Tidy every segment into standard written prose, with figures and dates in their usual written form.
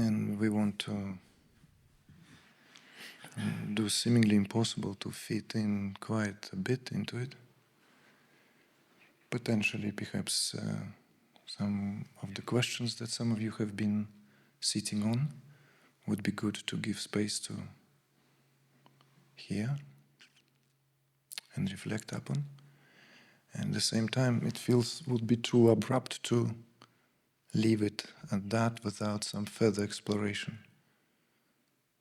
and we want to do seemingly impossible to fit in quite a bit into it. Potentially, perhaps, some of the questions that some of you have been sitting on would be good to give space to hear and reflect upon. And at the same time, it feels would be too abrupt to leave it at that without some further exploration.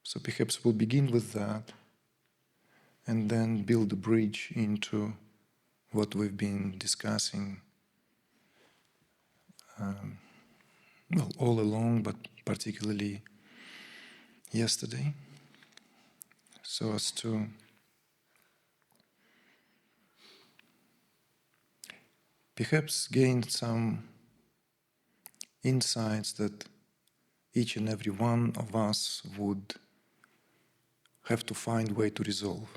So perhaps we'll begin with that and then build a bridge into what we've been discussing well, all along, but particularly yesterday, so as to perhaps gain some insights that each and every one of us would have to find a way to resolve.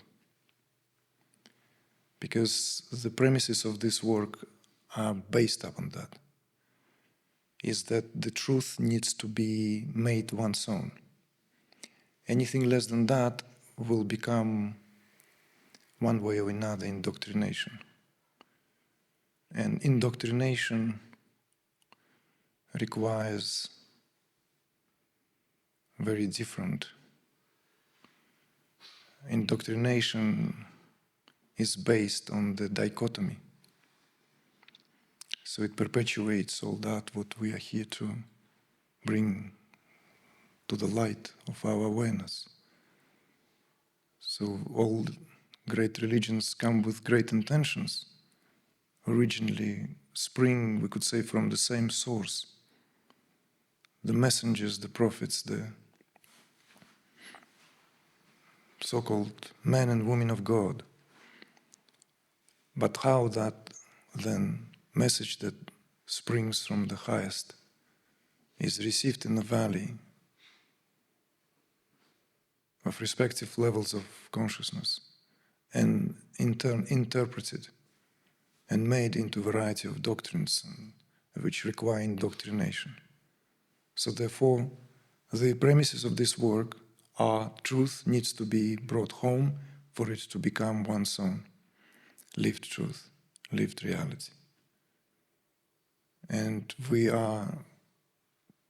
Because the premises of this work are based upon that, is that the truth needs to be made one's own. Anything less than that will become, one way or another, indoctrination. And indoctrination requires very different. Indoctrination is based on the dichotomy. So it perpetuates all that what we are here to bring to the light of our awareness. So all great religions come with great intentions. Originally spring, we could say, from the same source. The messengers, the prophets, the so-called men and women of God. But how that then message that springs from the highest is received in the valley of respective levels of consciousness and in turn interpreted and made into a variety of doctrines which require indoctrination. So therefore, the premises of this work are truth needs to be brought home for it to become one's own. Lived truth, lived reality. And we are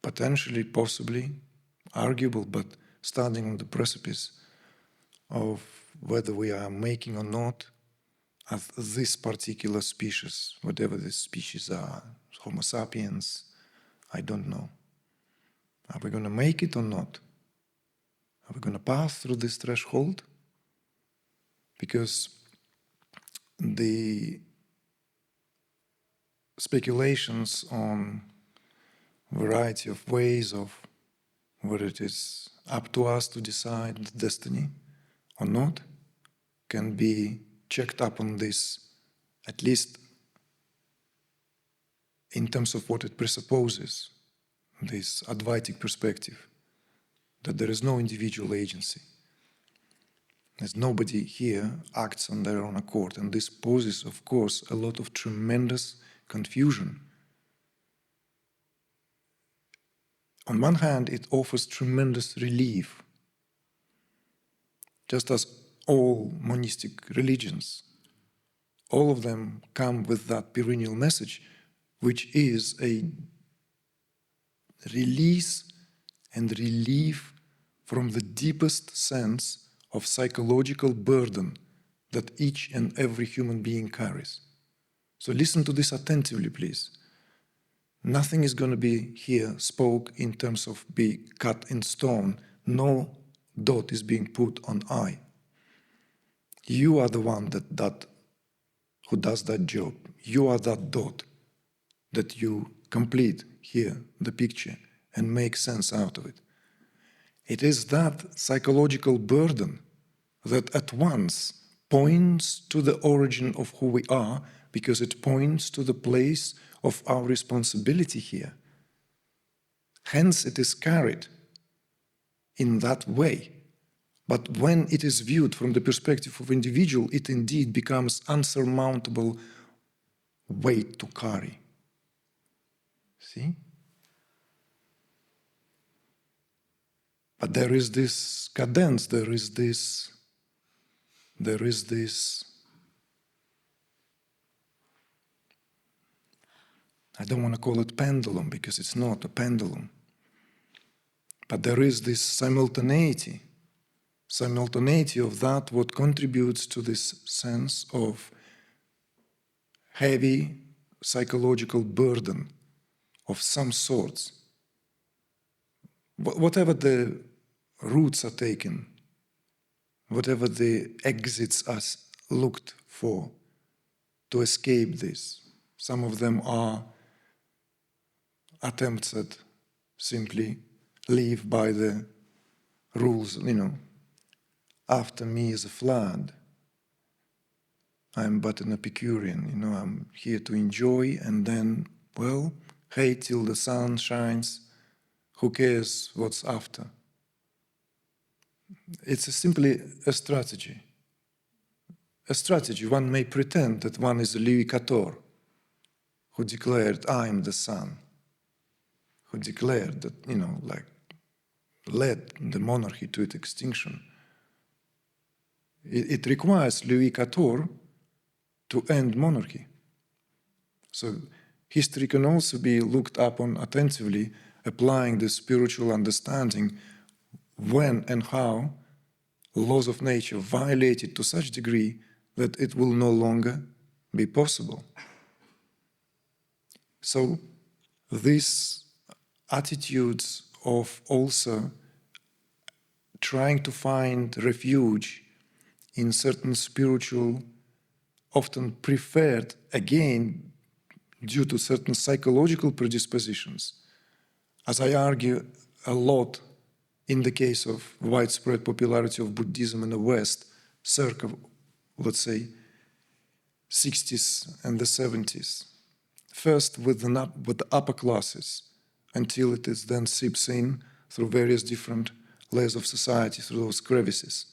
potentially, possibly, arguable, but standing on the precipice of whether we are making or not of this particular species, whatever this species are, Homo sapiens, I don't know. Are we going to make it or not? Are we going to pass through this threshold? Because the speculations on variety of ways of whether it is up to us to decide the destiny or not can be checked up on this, at least in terms of what it presupposes, this Advaitic perspective, that there is no individual agency. As nobody here acts on their own accord, and this poses, of course, a lot of tremendous confusion. On one hand, it offers tremendous relief, just as all monistic religions, all of them come with that perennial message, which is a release and relief from the deepest sense of psychological burden that each and every human being carries. So listen to this attentively, please. Nothing is going to be here spoke in terms of be cut in stone. No dot is being put on I. You are the one who does that job. You are that dot that you complete here the picture and make sense out of it. It is that psychological burden that at once points to the origin of who we are, because it points to the place of our responsibility here. Hence it is carried in that way. But when it is viewed from the perspective of individual, it indeed becomes unsurmountable weight to carry. See? But there is this cadence, there is this, I don't want to call it pendulum because it's not a pendulum, but there is this simultaneity of that what contributes to this sense of heavy psychological burden of some sorts. Whatever the routes are taken, whatever the exits are looked for to escape this, some of them are attempts at simply live by the rules, after me is a flood. I'm but an Epicurean, I'm here to enjoy and then, well, hey, till the sun shines, who cares what's after? It's simply a strategy. A strategy. One may pretend that one is Louis XIV, who declared, I am the sun, who declared that, led the monarchy to its extinction. It requires Louis XIV to end monarchy. So history can also be looked upon attentively, applying the spiritual understanding when and how laws of nature violated to such degree that it will no longer be possible. So these attitudes of also trying to find refuge in certain spiritual, often preferred, again, due to certain psychological predispositions, as I argue a lot in the case of widespread popularity of Buddhism in the West, circa, let's say, 60s and the 70s. First with the upper classes, until it is then seeps in through various different layers of society, through those crevices.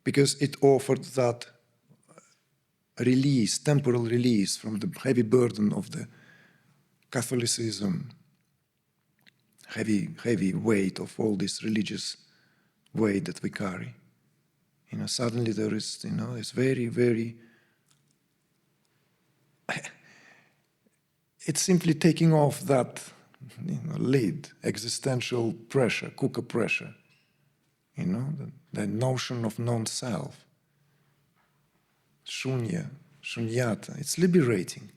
Because it offered that release, temporal release from the heavy burden of the Catholicism, heavy weight of all this religious weight that we carry. Suddenly there is, it's very, very, it's simply taking off that, lid, existential pressure, cooker pressure, the notion of non-self, shunyata, it's liberating.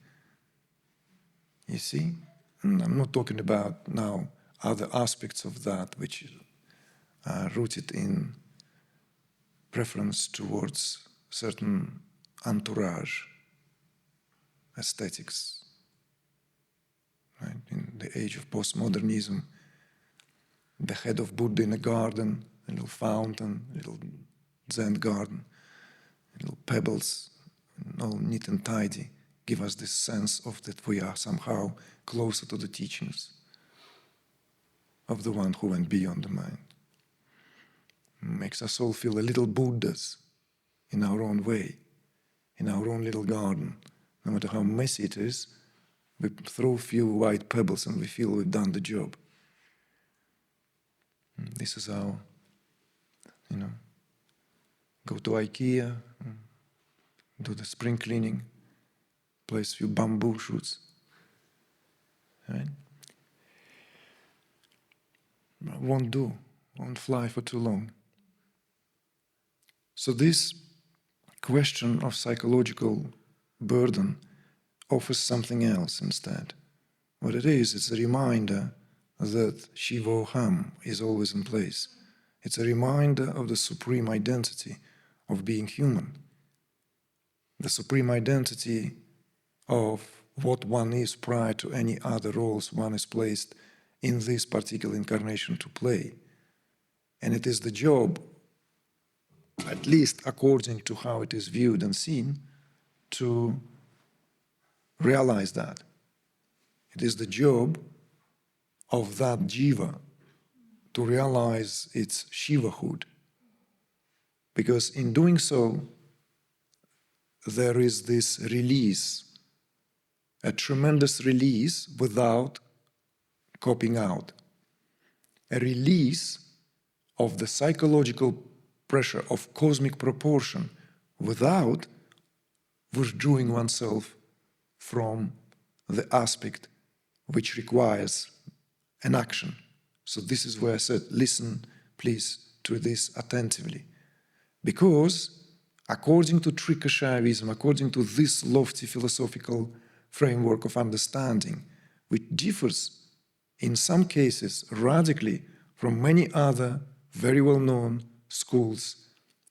You see? And I'm not talking about now other aspects of that which are rooted in preference towards certain entourage, aesthetics. Right? In the age of postmodernism, the head of Buddha in a garden, a little fountain, a little Zen garden, little pebbles, all neat and tidy, give us this sense of that we are somehow closer to the teachings of the one who went beyond the mind. Makes us all feel a little Buddhas in our own way, in our own little garden. No matter how messy it is, we throw a few white pebbles and we feel we've done the job. This is our, go to IKEA, do the spring cleaning, place a few bamboo shoots. Right? Won't fly for too long. So this question of psychological burden offers something else instead. What it is, it's a reminder that Shiva is always in place. It's a reminder of the supreme identity of being human. The supreme identity of what one is prior to any other roles one is placed in this particular incarnation to play. And it is the job, at least according to how it is viewed and seen, to realize that. It is the job of that jiva to realize its Shivahood. Because in doing so, there is this release, a tremendous release without copping out, a release of the psychological pressure of cosmic proportion without withdrawing oneself from the aspect which requires an action. So this is where I said, listen, please, to this attentively. Because according to Kashmir Shaivism, according to this lofty philosophical framework of understanding, which differs in some cases radically from many other very well-known schools,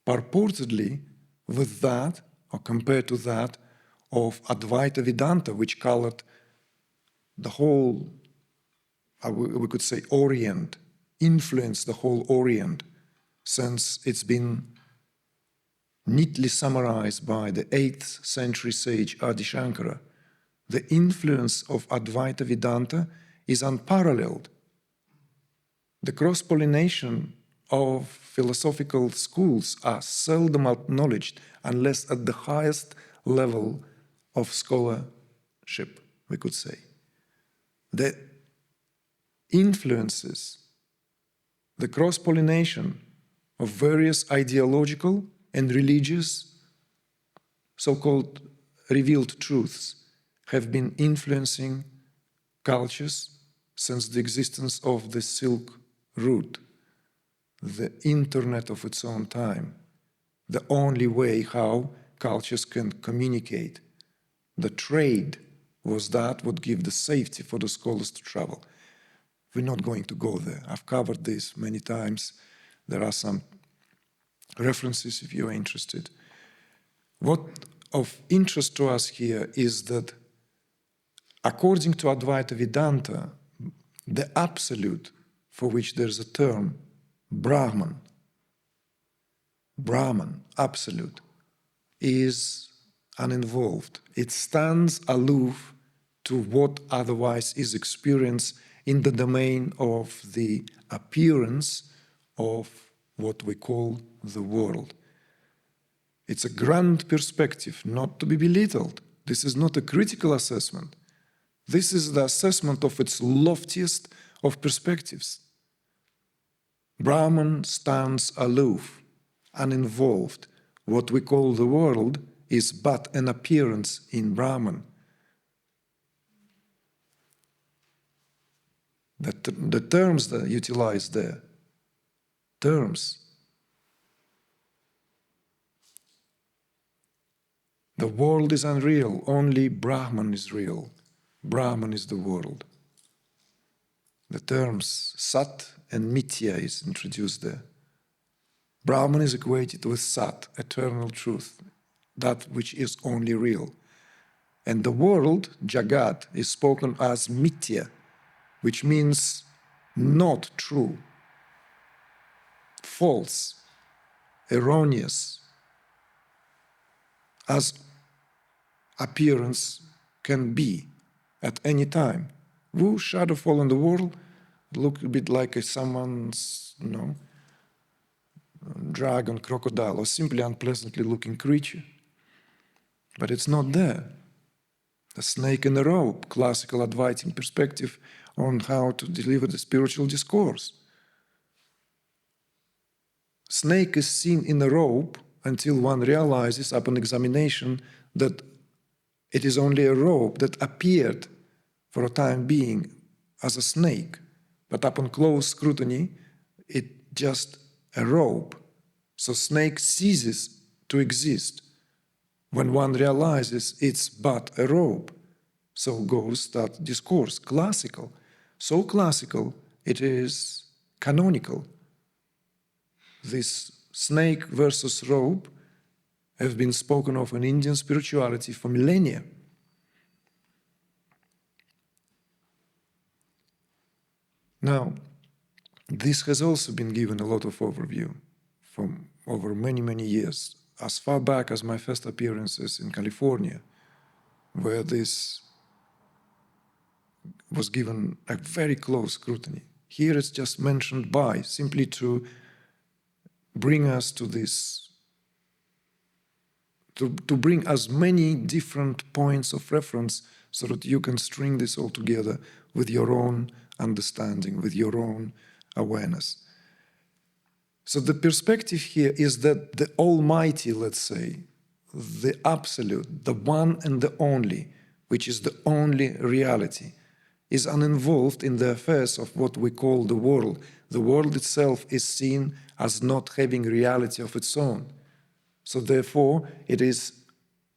purportedly with that, or compared to that, of Advaita Vedanta, which colored the whole, we could say, Orient, influenced the whole Orient, since it's been neatly summarized by the 8th century sage Adi Shankara. The influence of Advaita Vedanta is unparalleled. The cross-pollination of philosophical schools are seldom acknowledged unless at the highest level of scholarship, we could say. The influences, the cross-pollination of various ideological and religious so-called revealed truths have been influencing cultures since the existence of the Silk Route, the internet of its own time, the only way how cultures can communicate. The trade was that would give the safety for the scholars to travel. We're not going to go there. I've covered this many times. There are some references if you're interested. What of interest to us here is that according to Advaita Vedanta, the absolute, for which there's a term, Brahman, absolute, is uninvolved. It stands aloof to what otherwise is experienced in the domain of the appearance of what we call the world. It's a grand perspective, not to be belittled. This is not a critical assessment. This is the assessment of its loftiest of perspectives. Brahman stands aloof, uninvolved. What we call the world is but an appearance in Brahman. The terms that are utilized there, terms. The world is unreal, only Brahman is real. Brahman is the world. The terms Sat and Mithya is introduced there. Brahman is equated with Sat, eternal truth, that which is only real. And the world, Jagat, is spoken as Mithya, which means not true, false, erroneous, as appearance can be at any time. Will shadow fall on the world look a bit like someone's, dragon, crocodile, or simply unpleasantly looking creature? But it's not there. The snake in the rope, classical Advaitin perspective on how to deliver the spiritual discourse. Snake is seen in a rope until one realizes upon examination that it is only a rope that appeared for a time being as a snake, but upon close scrutiny, it's just a rope. So snake ceases to exist when one realizes it's but a rope. So goes that discourse, classical. So classical, it is canonical. This snake versus rope have been spoken of in Indian spirituality for millennia. Now, this has also been given a lot of overview from over many, many years, as far back as my first appearances in California, where this was given a very close scrutiny. Here it's just mentioned by, simply to bring us to this, to bring as many different points of reference so that you can string this all together with your own understanding, with your own awareness. So the perspective here is that the Almighty, let's say, the Absolute, the one and the only, which is the only reality, is uninvolved in the affairs of what we call the world. The world itself is seen as not having reality of its own. So therefore, it is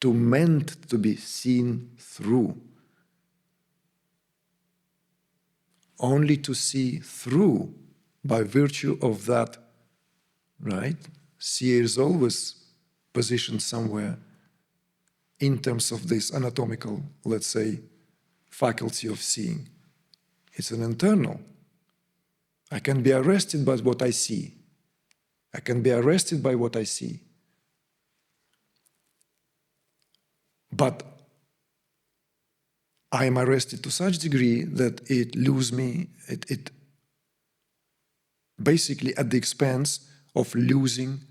meant to be seen through. Only to see through by virtue of that, right? Seer is always positioned somewhere in terms of this anatomical, let's say, faculty of seeing. It's an internal. I can be arrested by what I see. I can be arrested by what I see. But I am arrested to such degree that it loses me, it basically at the expense of losing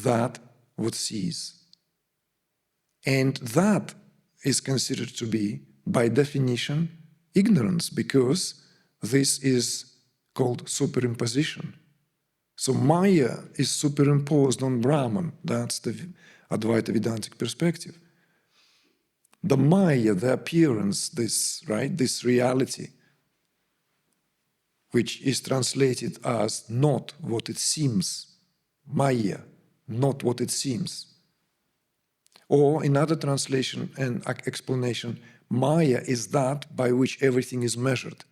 that what sees. And that is considered to be, by definition, ignorance, because this is called superimposition. So Maya is superimposed on Brahman. That's the Advaita Vedantic perspective. The Maya, the appearance, this reality, which is translated as not what it seems, Maya, not what it seems. Or in other translation and explanation, Maya is that by which everything is measured.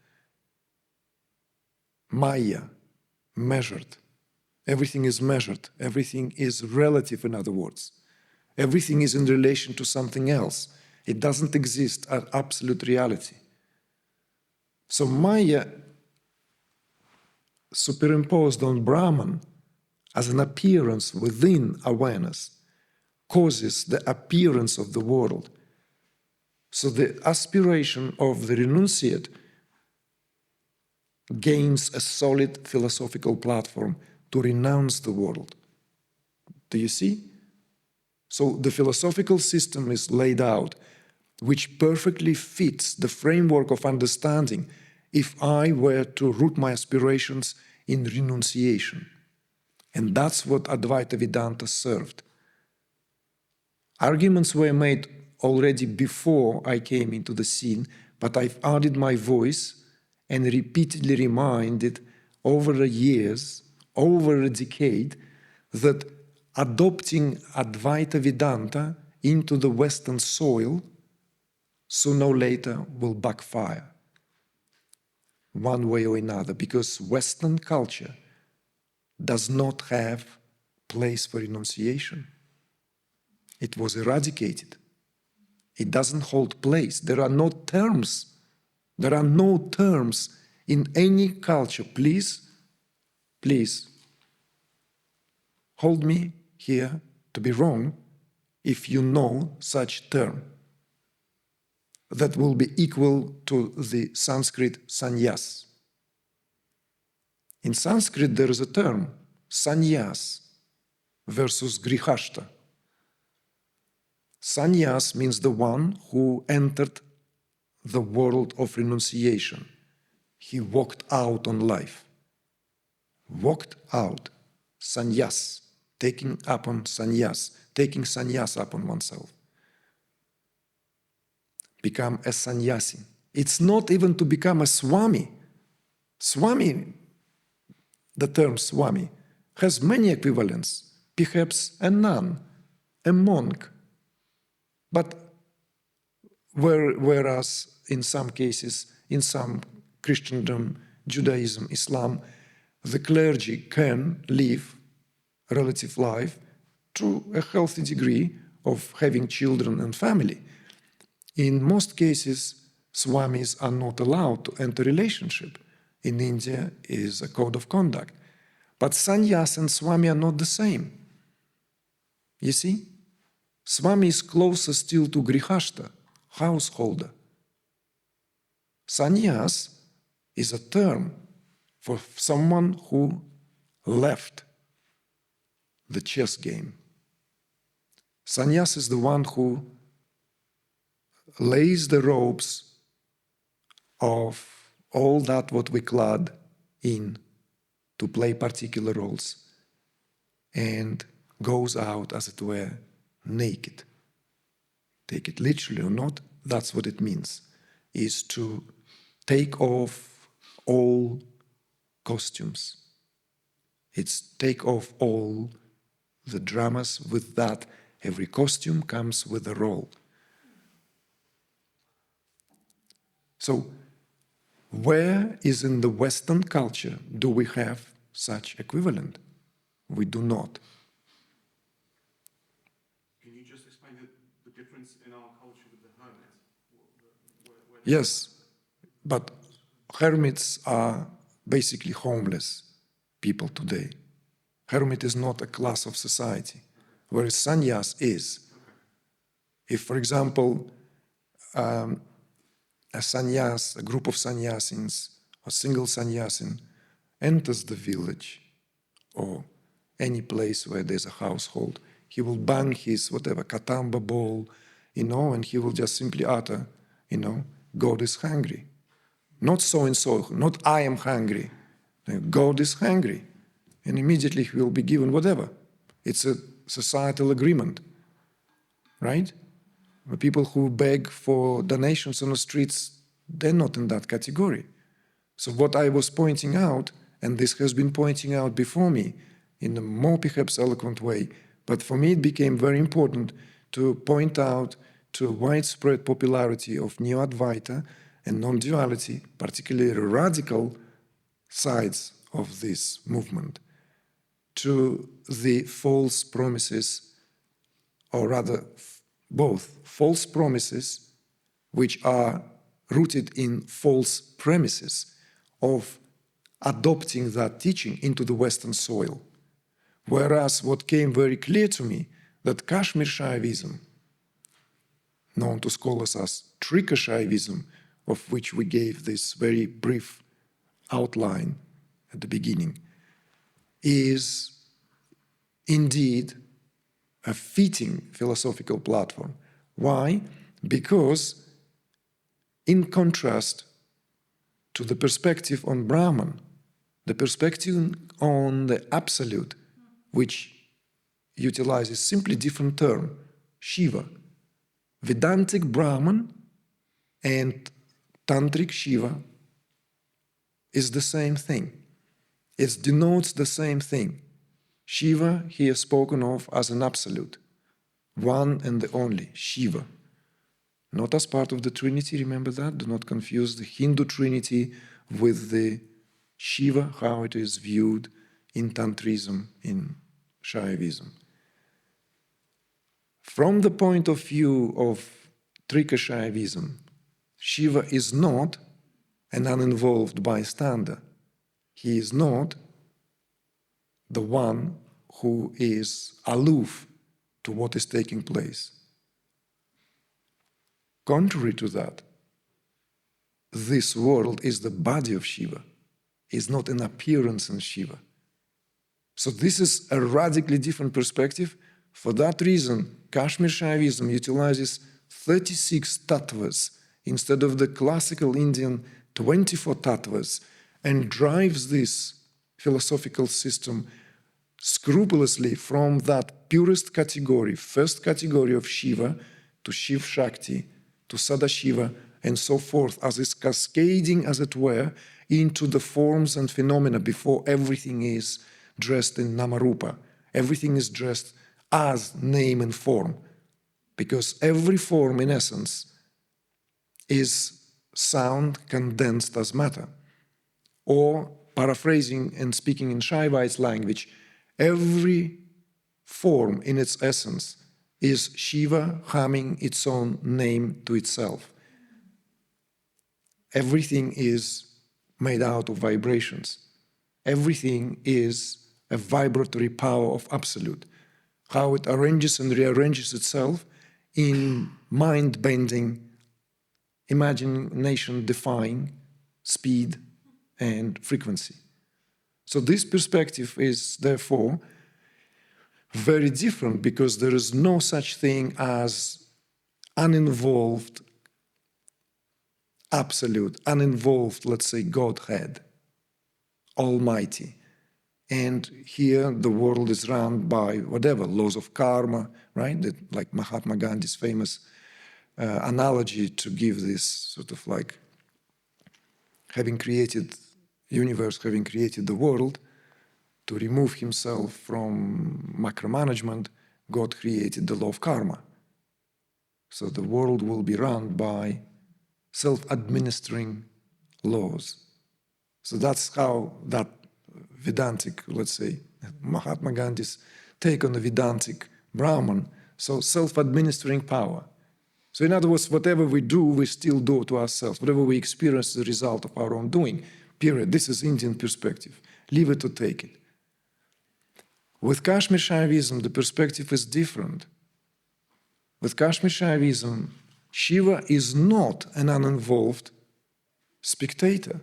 Maya, measured. Everything is measured. Everything is relative, in other words. Everything is in relation to something else. It doesn't exist as absolute reality. So Maya, superimposed on Brahman as an appearance within awareness, causes the appearance of the world. So the aspiration of the renunciate gains a solid philosophical platform to renounce the world. Do you see? So the philosophical system is laid out, which perfectly fits the framework of understanding if I were to root my aspirations in renunciation. And that's what Advaita Vedanta served. Arguments were made already before I came into the scene, but I've added my voice and repeatedly reminded over the years, over a decade, that adopting Advaita Vedanta into the Western soil sooner or later will backfire, one way or another, because Western culture does not have place for renunciation. It was eradicated. It doesn't hold place. There are no terms. There are no terms in any culture. Please, hold me here to be wrong if you know such term that will be equal to the Sanskrit sannyas. In Sanskrit there is a term, sannyas versus grihashta. Sannyas means the one who entered the world of renunciation. He walked out on life. Walked out. Sannyas, taking sannyas upon oneself. Become a sannyasi. It's not even to become a swami. Swami, the term swami, has many equivalents, perhaps a nun, a monk. But whereas in some cases, in some Christendom, Judaism, Islam, the clergy can live a relative life to a healthy degree of having children and family. In most cases, swamis are not allowed to enter relationship. In India is a code of conduct. But sannyas and swami are not the same. You see? Swami is closer still to grihashta, householder. Sannyas is a term for someone who left the chess game. Sannyas is the one who lays the ropes of all that what we clad in to play particular roles and goes out, as it were, naked. Take it literally or not, that's what it means, is to take off all costumes. It's take off all the dramas. With that, every costume comes with a role. So, where is in the Western culture do we have such equivalent? We do not. Can you just explain the difference in our culture with the hermit? Yes, but hermits are basically homeless people today. Hermit is not a class of society, whereas sannyas is. If, for example, a group of sannyasins, or single sannyasin, enters the village or any place where there's a household, he will bang his whatever katamba bowl, and he will just simply utter, God is hungry. Not so and so, not I am hungry. God is hungry. And immediately he will be given whatever. It's a societal agreement, right? The people who beg for donations on the streets, they're not in that category. So what I was pointing out, and this has been pointing out before me in a more perhaps eloquent way, but for me it became very important to point out to a widespread popularity of Neo-Advaita and non-duality, particularly radical sides of this movement, to the false promises, or rather both false promises which are rooted in false premises of adopting that teaching into the Western soil. Whereas what came very clear to me, that Kashmir Shaivism, known to scholars as Trika Shaivism, of which we gave this very brief outline at the beginning, is indeed a fitting philosophical platform. Why? Because in contrast to the perspective on Brahman, the perspective on the Absolute, which utilizes simply different term, Shiva, Vedantic Brahman and Tantric Shiva is the same thing. It denotes the same thing. Shiva here spoken of as an absolute, one and the only, Shiva. Not as part of the Trinity, remember that? Do not confuse the Hindu Trinity with the Shiva, how it is viewed in Tantrism, in Shaivism. From the point of view of Trika Shaivism, Shiva is not an uninvolved bystander. He is not the one who is aloof to what is taking place. Contrary to that, this world is the body of Shiva, is not an appearance in Shiva. So this is a radically different perspective. For that reason, Kashmir Shaivism utilizes 36 tattvas instead of the classical Indian 24 tattvas, and drives this philosophical system scrupulously from that purest category, first category of Shiva, to Shiv Shakti, to Sadashiva, and so forth, as is cascading, as it were, into the forms and phenomena before everything is dressed in Namarupa. Everything is dressed as name and form, because every form, in essence, is sound condensed as matter. Or, paraphrasing and speaking in Shaivite language, every form in its essence is Shiva humming its own name to itself. Everything is made out of vibrations. Everything is a vibratory power of Absolute. How it arranges and rearranges itself in mind-bending, imagination-defying speed and frequency. So this perspective is therefore very different, because there is no such thing as uninvolved Absolute, uninvolved, let's say, Godhead, almighty. And here the world is run by whatever, laws of karma, right? That, like Mahatma Gandhi's famous analogy to give this sort of like having created universe, having created the world, to remove himself from macromanagement, God created the law of karma. So the world will be run by self-administering laws. So that's how that Vedantic, let's say, Mahatma Gandhi's take on the Vedantic Brahman, so self-administering power. So in other words, whatever we do, we still do to ourselves. Whatever we experience is the result of our own doing, period. This is Indian perspective. Leave it or take it. With Kashmir Shaivism, the perspective is different. With Kashmir Shaivism, Shiva is not an uninvolved spectator.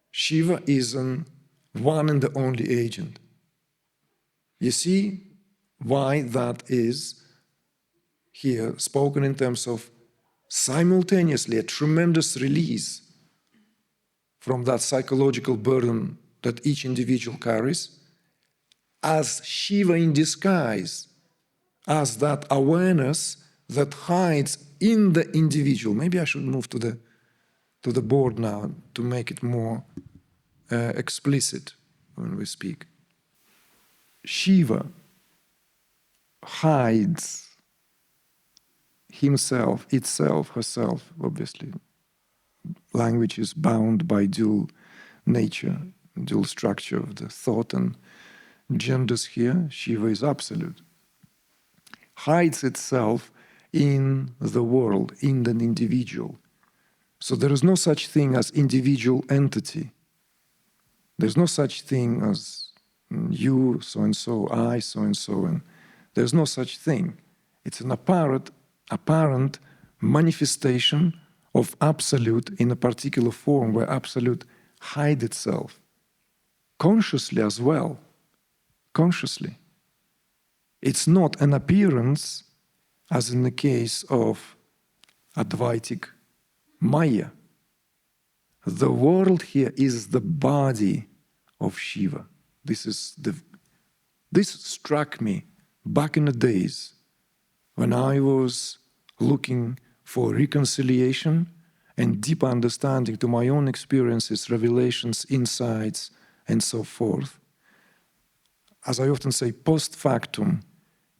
Shiva is an one and the only agent. You see why that is here spoken in terms of simultaneously a tremendous release from that psychological burden that each individual carries, as Shiva in disguise, as that awareness that hides in the individual. Maybe I should move to the board now to make it more explicit when we speak. Shiva hides himself, itself, herself, obviously. Language is bound by dual nature, dual structure of the thought and genders here. Shiva is absolute. Hides itself in the world, in an individual. So there is no such thing as individual entity. There's no such thing as you, so-and-so, I, so-and-so, and there's no such thing. It's an apparent manifestation of absolute in a particular form where absolute hides itself, consciously as well, consciously. It's not an appearance as in the case of Advaitic Maya. The world here is the body of Shiva. This struck me back in the days when I was looking for reconciliation and deep understanding to my own experiences, revelations, insights, and so forth. As I often say, post factum,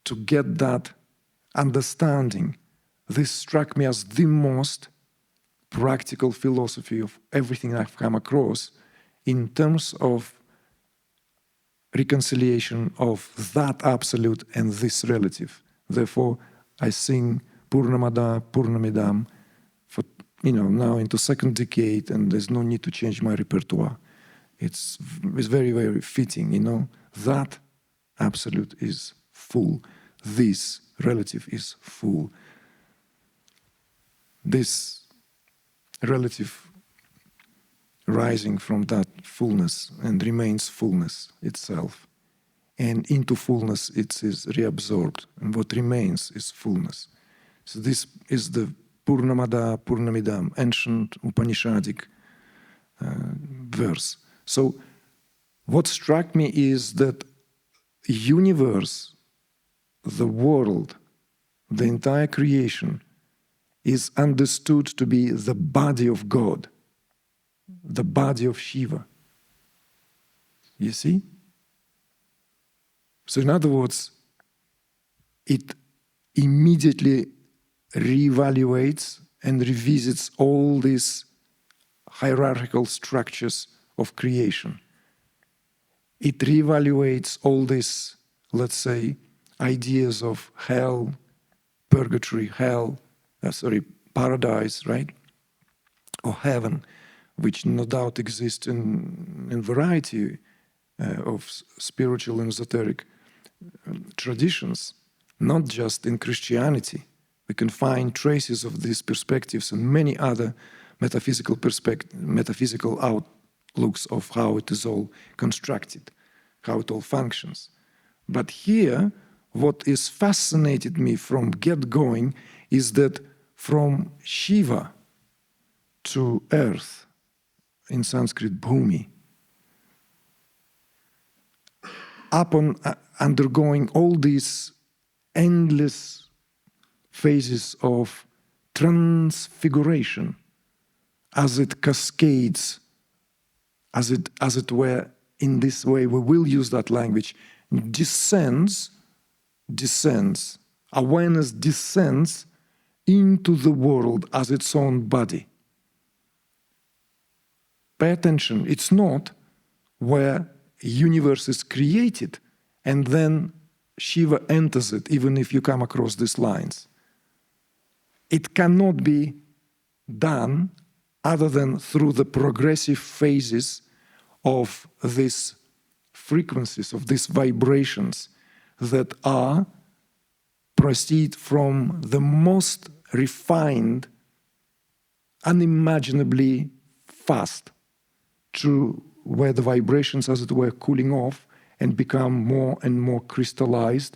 to get that understanding, this struck me as the most practical philosophy of everything I've come across in terms of reconciliation of that absolute and this relative. Therefore, I sing Purnamada Purnamidam for now into second decade, and there's no need to change my repertoire. It's very, very fitting, that absolute is full. This relative is full. This relative rising from that fullness and remains fullness itself. And into fullness it is reabsorbed, and what remains is fullness. So this is the Purnamada Purnamidam, ancient Upanishadic verse. So what struck me is that universe, the world, the entire creation is understood to be the body of God, the body of Shiva. You see? So in other words, it immediately reevaluates and revisits all these hierarchical structures of creation. It reevaluates all these, let's say, ideas of hell, purgatory, paradise, right? Or heaven, which no doubt exists in variety of spiritual and esoteric traditions, not just in Christianity. We can find traces of these perspectives in many other metaphysical outlooks of how it is all constructed, how it all functions. But here, what is fascinated me from get-going is that from Shiva to earth, in Sanskrit Bhumi, upon undergoing all these endless phases of transfiguration, as it cascades, as it were, in this way, we will use that language, descends, awareness descends into the world as its own body. Pay attention, it's not where a universe is created and then Shiva enters it, even if you come across these lines. It cannot be done other than through the progressive phases of these frequencies, of these vibrations that proceed from the most refined, unimaginably fast, to where the vibrations, as it were, cooling off and become more and more crystallized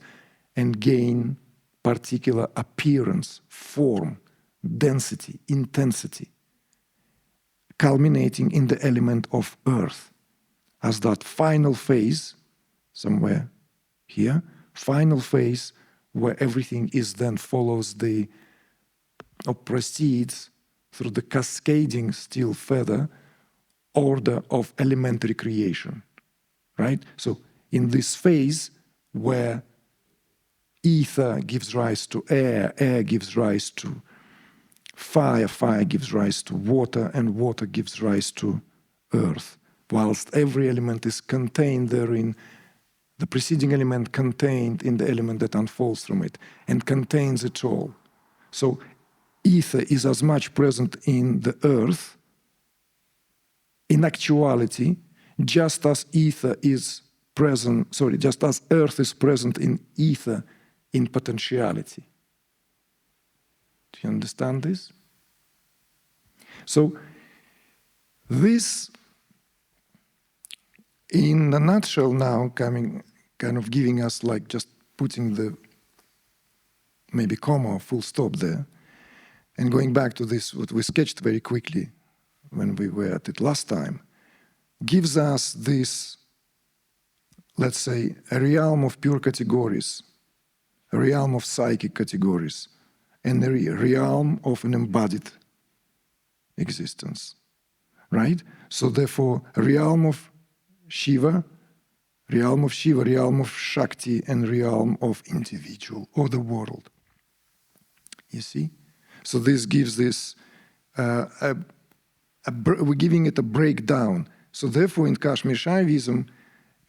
and gain particular appearance, form, density, intensity, culminating in the element of earth as that final phase, somewhere here, final phase where everything is then follows the, or proceeds through the cascading still further order of elementary creation, right? So in this phase where ether gives rise to air, air gives rise to fire, fire gives rise to water, and water gives rise to earth. Whilst every element is contained therein, the preceding element contained in the element that unfolds from it, and contains it all. So ether is as much present in the earth, in actuality, just as ether is present, just as earth is present in ether in potentiality. Do you understand this? So this, in a nutshell now, kind of giving us like just putting the maybe comma or full stop there, and going back to this, what we sketched very quickly when we were at it last time, gives us this, let's say, a realm of pure categories, a realm of psychic categories, and a realm of an embodied existence, right? So therefore, a realm of Shiva, realm of Shakti, and realm of individual or the world. You see? So this gives this, we're giving it a breakdown. So therefore in Kashmir Shaivism,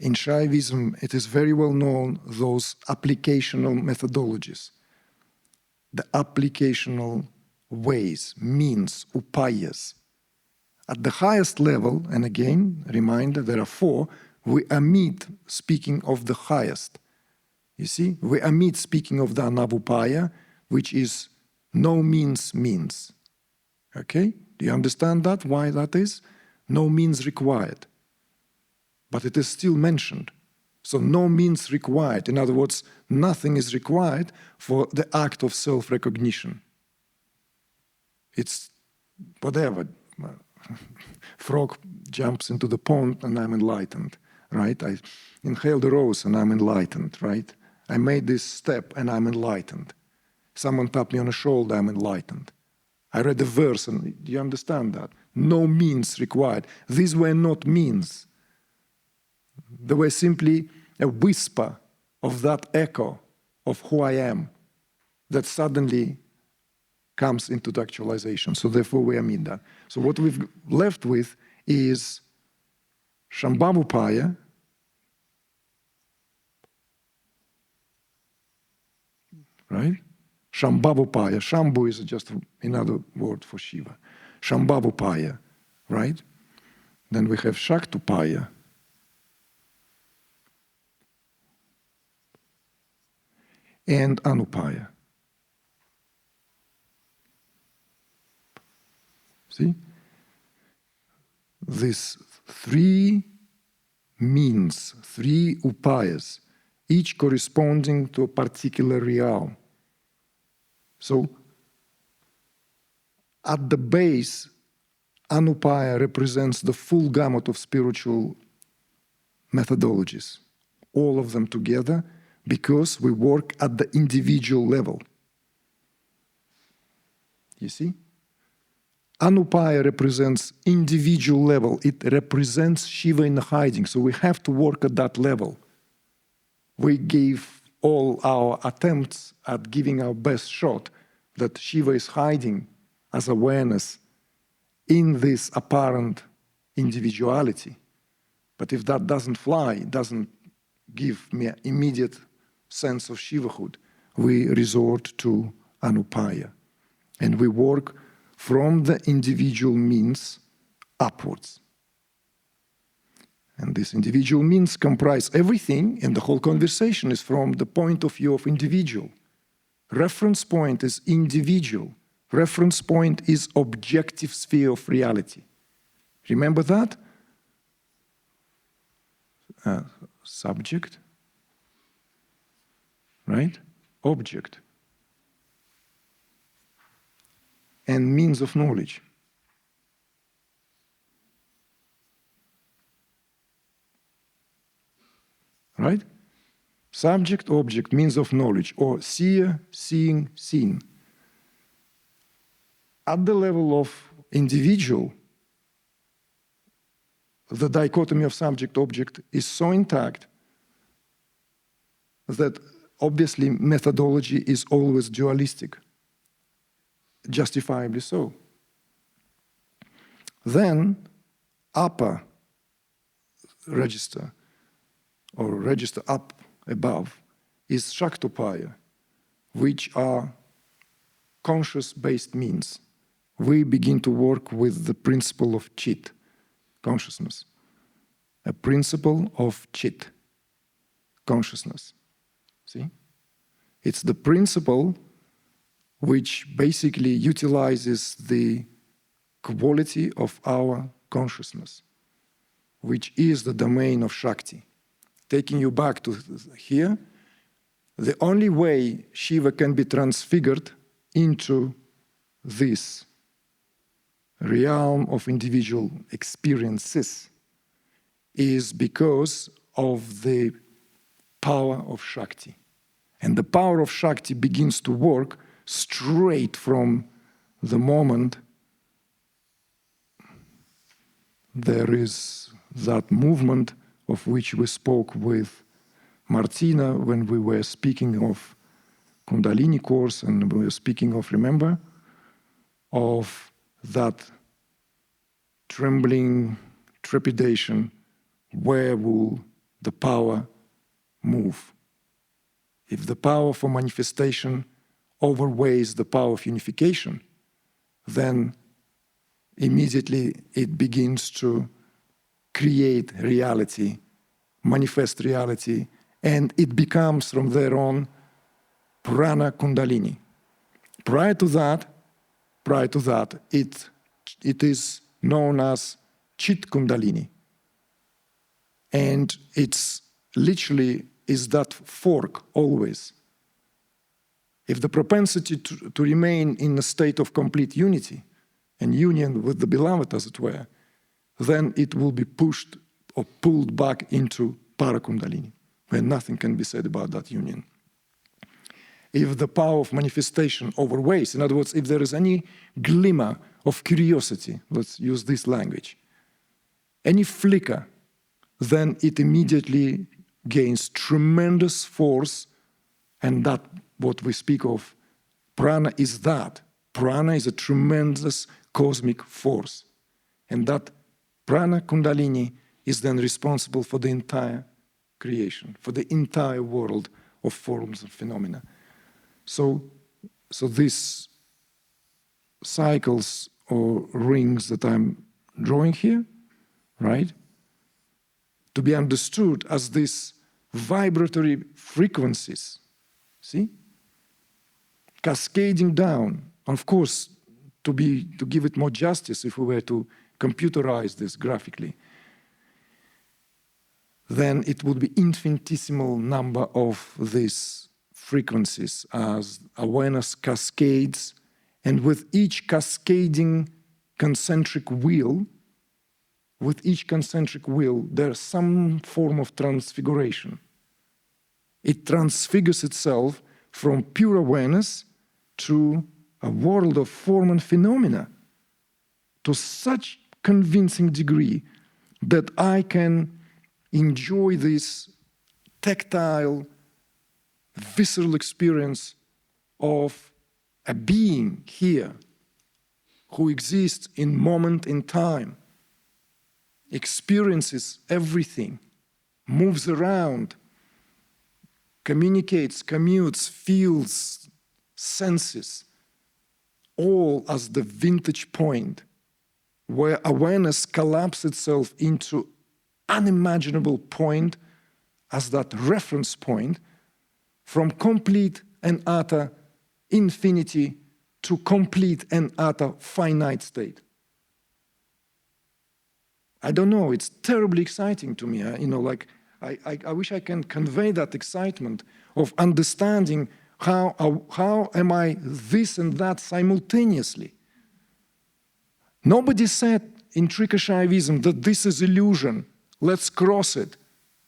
it is very well known, those applicational methodologies, the applicational ways, means, upayas. At the highest level, and again, reminder, there are four, we omit speaking of the highest. You see, we omit speaking of the Anavupaya, which is no means means. Okay? Do you understand that, why that is? No means required. But it is still mentioned. So no means required. In other words, nothing is required for the act of self-recognition. It's whatever. Frog jumps into the pond and I'm enlightened, right? I inhale the rose and I'm enlightened, right? I made this step and I'm enlightened. Someone tapped me on the shoulder, I'm enlightened. I read the verse, and do you understand that? No means required. These were not means. They were simply a whisper of that echo of who I am that suddenly comes into the actualization. So therefore we omit that. So what we've left with is Shambhavopaya, right? Shambhavopaya. Shambhu is just another word for Shiva. Shambhavopaya, right? Then we have Shaktopaya. And Anupaya. See? These three means, three upayas, each corresponding to a particular realm. So, at the base, Anupaya represents the full gamut of spiritual methodologies. all of them together because we work at the individual level. You see? Upayas represents individual level. It represents Shiva in hiding. So we have to work at that level. We gave all our attempts at giving our best shot that Shiva is hiding as awareness in this apparent individuality. But if that doesn't fly, doesn't give me an immediate sense of Shivahood, we resort to Upayas. And we work from the individual means upwards. And this individual means comprise everything, and the whole conversation is from the point of view of individual. Reference point is individual. Reference point is objective sphere of reality. Remember that? Subject, right? Object. And means of knowledge. Right? Subject, object, means of knowledge, or seer, seeing, seen. At the level of individual, the dichotomy of subject-object is so intact that obviously methodology is always dualistic, justifiably so. Then, upper register, or register up above, is Shaktopaya, which are conscious-based means. We begin to work with the principle of chit, consciousness. A principle of chit, consciousness. See? It's the principle which basically utilizes the quality of our consciousness, which is the domain of Shakti. Taking you back to here, the only way Shiva can be transfigured into this realm of individual experiences is because of the power of Shakti. And the power of Shakti begins to work straight from the moment there is that movement of which we spoke with Martina when we were speaking of Kundalini course, and we were speaking of, remember, of that trembling trepidation, where will the power move? If the power for manifestation overweighs the power of unification, then immediately it begins to create reality, manifest reality, and it becomes from there on prana kundalini. Prior to that, it is known as chit kundalini. And it's literally is that fork always. If the propensity to remain in a state of complete unity and union with the beloved, as it were, then it will be pushed or pulled back into parakundalini, where nothing can be said about that union. If the power of manifestation overweighs, in other words, if there is any glimmer of curiosity, let's use this language, any flicker, then it immediately gains tremendous force, and that, what we speak of, prana is that. Prana is a tremendous cosmic force. And that prana kundalini is then responsible for the entire creation, for the entire world of forms and phenomena. So these cycles or rings that I'm drawing here, right, to be understood as these vibratory frequencies, see, cascading down. Of course, to give it more justice, if we were to computerize this graphically, then it would be infinitesimal number of these frequencies as awareness cascades, and with each cascading concentric wheel, there's some form of transfiguration. It transfigures itself from pure awareness to a world of form and phenomena to such convincing degree that I can enjoy this tactile, visceral experience of a being here who exists in moment in time, experiences everything, moves around, communicates, commutes, feels, senses, all as the vintage point where awareness collapses itself into unimaginable point as that reference point from complete and utter infinity to complete and utter finite state. I don't know, it's terribly exciting to me. I wish I can convey that excitement of understanding how am I this and that simultaneously. Nobody said in Trika Shaivism that this is illusion, let's cross it.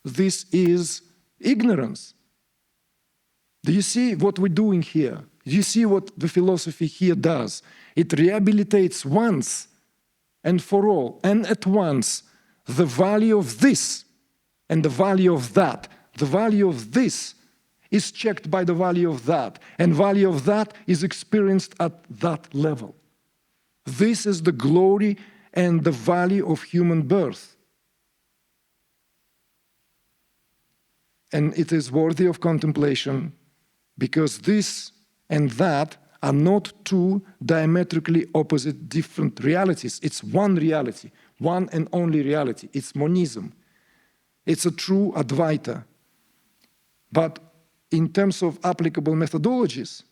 This is ignorance. Do you see what we're doing here? Do you see what the philosophy here does? It rehabilitates once and for all, and at once, the value of this and the value of that. The value of this is checked by the value of that, and value of that is experienced at that level. This is the glory and the value of human birth. And it is worthy of contemplation because this and that are not two diametrically opposite different realities. It's one reality, one and only reality. It's monism. It's a true Advaita. But in terms of applicable methodologies,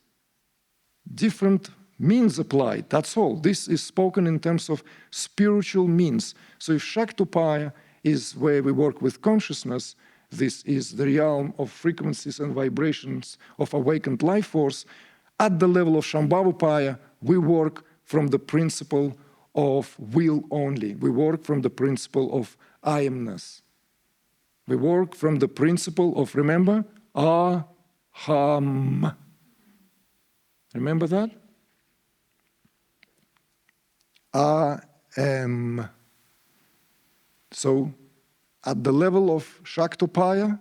different means applied, that's all. This is spoken in terms of spiritual means. So if Shaktopaya is where we work with consciousness, this is the realm of frequencies and vibrations of awakened life force. At the level of Shambhavopaya, we work from the principle of will only. We work from the principle of I-amness. We work from the principle of, remember, aham. Remember that? I am. So, at the level of Shaktopaya,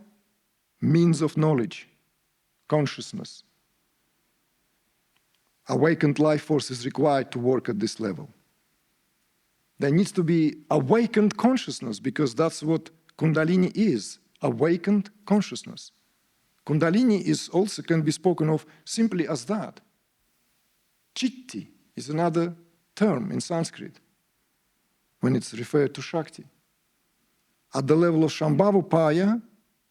means of knowledge, consciousness. Awakened life force is required to work at this level. There needs to be awakened consciousness because that's what Kundalini is, awakened consciousness. Kundalini is also can be spoken of simply as that. Chitti is another term in Sanskrit when it's referred to Shakti. At the level of Shambhavopaya,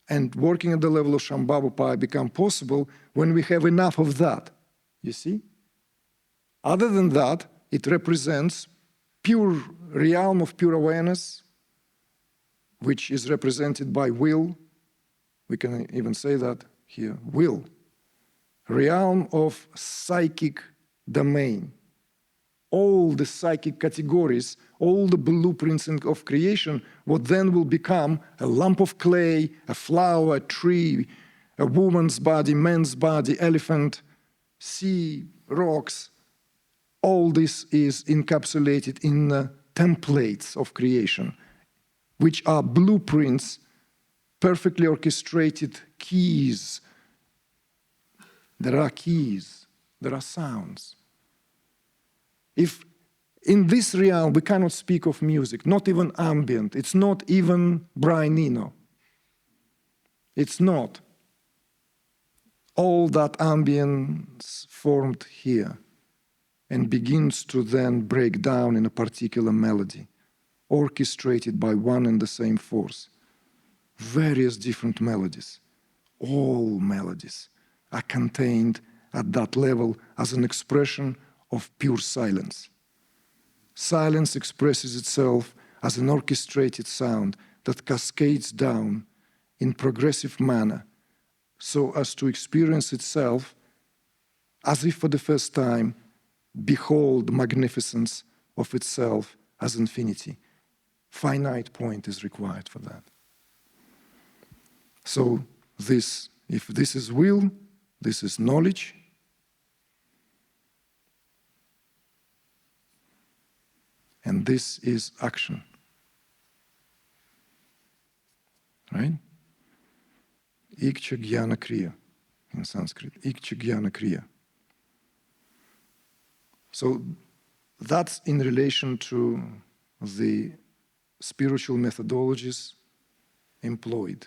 and working at the level of Shambhavopaya become possible when we have enough of that, you see? Other than that, it represents pure realm of pure awareness, which is represented by will. We can even say that here, will. Realm of psychic domain. All the psychic categories, all the blueprints of creation, what then will become a lump of clay, a flower, a tree, a woman's body, man's body, elephant, sea, rocks. All this is encapsulated in the templates of creation, which are blueprints, perfectly orchestrated keys. There are keys, there are sounds. If in this realm we cannot speak of music, not even ambient, it's not even Brian Eno. It's not. All that ambience formed here and begins to then break down in a particular melody, orchestrated by one and the same force. Various different melodies, all melodies are contained at that level as an expression of pure silence. Silence expresses itself as an orchestrated sound that cascades down in progressive manner so as to experience itself as if for the first time behold the magnificence of itself as infinity. Finite point is required for that. So this If this is will, this is knowledge. And this is action. Right? Ikcha Jnana Kriya in Sanskrit. Ikcha Jnana Kriya. So that's in relation to the spiritual methodologies employed.